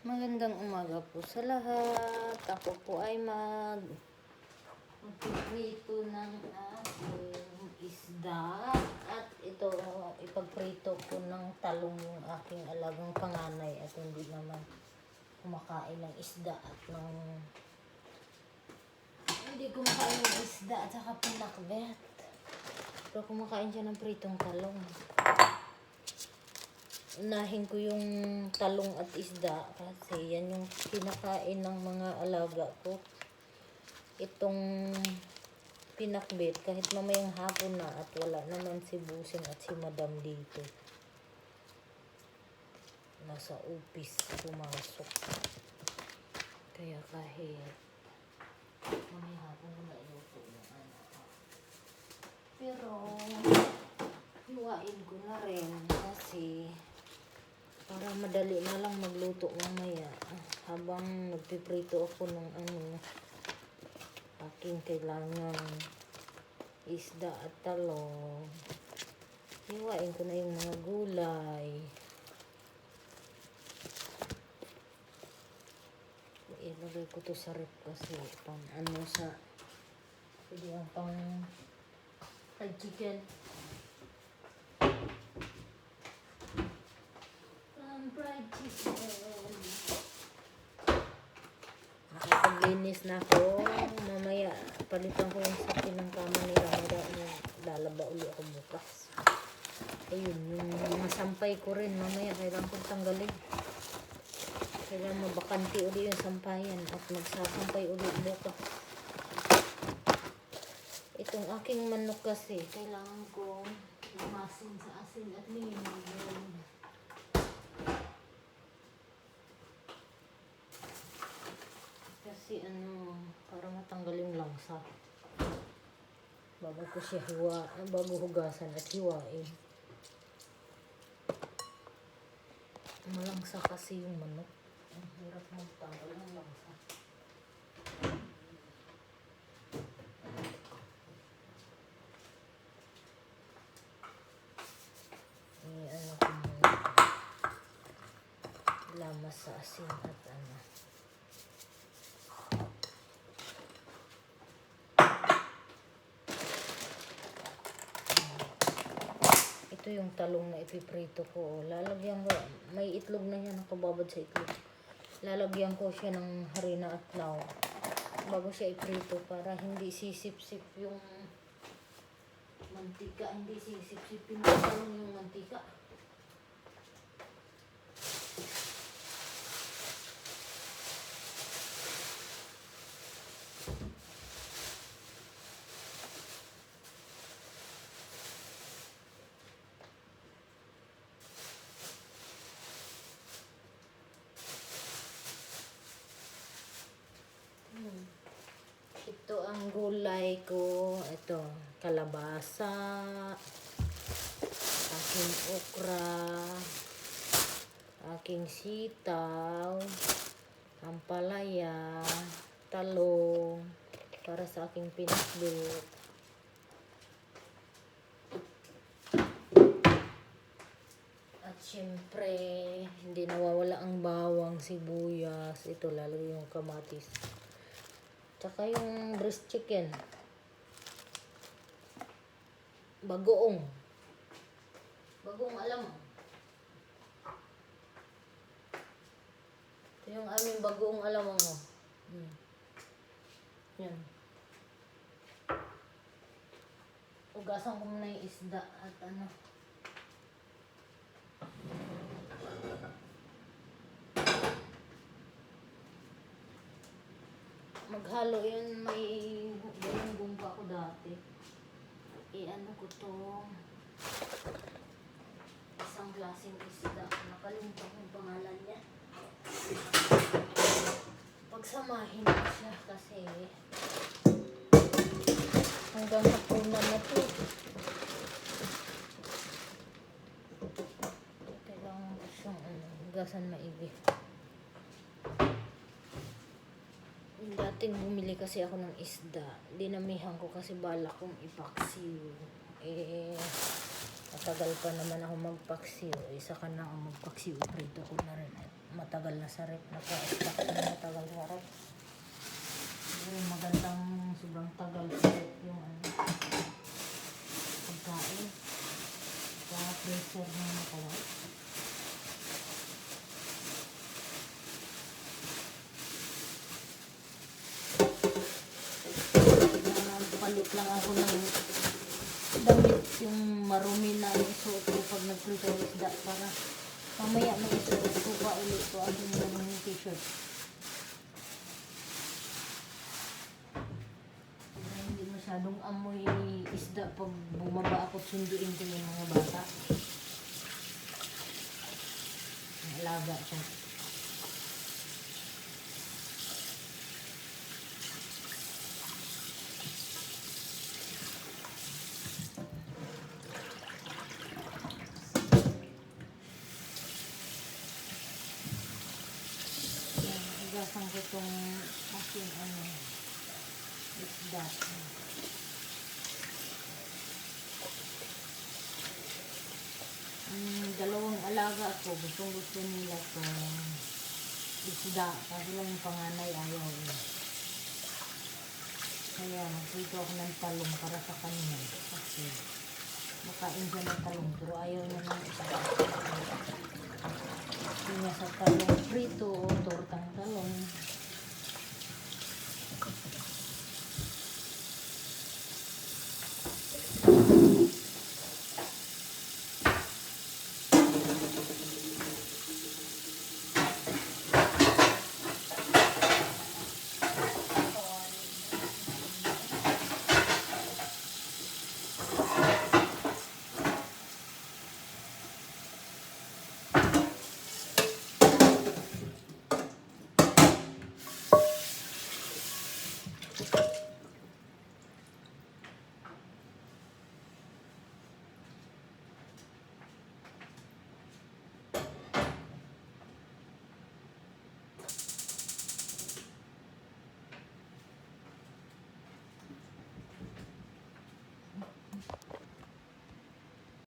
Magandang umaga po sa lahat. Ako po ay magpiprito ng aking isda. At ito, ipagprito ko ng talong yung aking alagang panganay. At hindi naman kumakain ng isda at hindi kumakain ng isda at saka pinakbet. Pero kumakain siya ng pritong talong. Unahin ko yung talong at isda kasi yan yung kinakain ng mga alaga ko. Itong pinakbet kahit mamayang hapon na at wala naman si Busing at si Madam dito. Nasa office pumasok. Kaya kahit mamayang hapon na iluto yung anak. Pero hiwain ko na rin kasi para madali na lang magluto mamaya habang nagpiprito ako ng aking kailangan isda at talong. Hiwain ko na yung mga gulay. Ilagay ko to sa rep kasi pang pwede yung pang fried chicken. Fried chicken. Nakapaglinis na ako. Mamaya palitan ko yung sakin ng kama nila. Lalaba uli ako bukas. Ayun, yung mga sampay ko rin. Mamaya kailangan kong tanggalin. Kailangan mabakanti uli yung sampayan at magsasampay uli bukas. Itong aking manok kasi kailangan kong lumasin sa asin at limon. Kasi para matanggal yung langsa. Bago ko siya bago hugasan at hiwain. Malangsa kasi yung manok. Ang hirap magtanggal ng langsa. Ko muna. Lamas sa asin at ito yung talong na ipiprito ko. Lalagyan ko, may itlog na yan, nakababad sa itlog. Lalagyan ko siya ng harina at flour bago siya iprito para hindi sisip-sip yung mantika. Hindi sisip-sip yung talong yung mantika. Ito ang gulay ko. Ito, kalabasa, aking okra, aking sitaw, ampalaya, talong, para sa aking pinakbet. At syempre, hindi nawawala ang bawang, sibuyas. Ito, lalo yung kamatis. Tsaka yung breast chicken. Bagoong. Bagoong alam mo. Ito yung aming bagoong alam mo. Yan. Ugasan ko muna yung isda at maghalo yun, may galunggong pa ko dati. Ko to isang klaseng isda. Nakalimutan ko yung pangalan niya. Pagsamahin ko siya kasi hanggang hapunan na to. Kailangan ko siyang hugasan maigi. Dating bumili kasi ako ng isda. Dinamihan ko kasi balak kong ipaksiw. Matagal pa naman ako magpaksiw. Isa ka na ako magpaksiw. Prito ko na rin. matagal na sa rep. Naka-stock na matagal sa rep. Pero magandang sobrang tagal sa rep yung pagkain. Sa freezer na matagal. Palit lang ako ng damit yung marumi na isuot ko pag nag-prepare isda para mamaya may isuot ko pa ulit ko ang yung t-shirt. Para hindi masyadong amoy isda pag bumaba ako sunduin ko yung mga bata. Alaga siya. Higasan ko itong aking isda. Dalawang alaga ko, gustong gusto nila itong isda. Kasi lang yung panganay ayaw. Kaya magprito ako ng talong para sa kanina. Kasi makain siya ng talong pero ayaw niya ng isda. Hindi niya sa talong prito o tortang talong.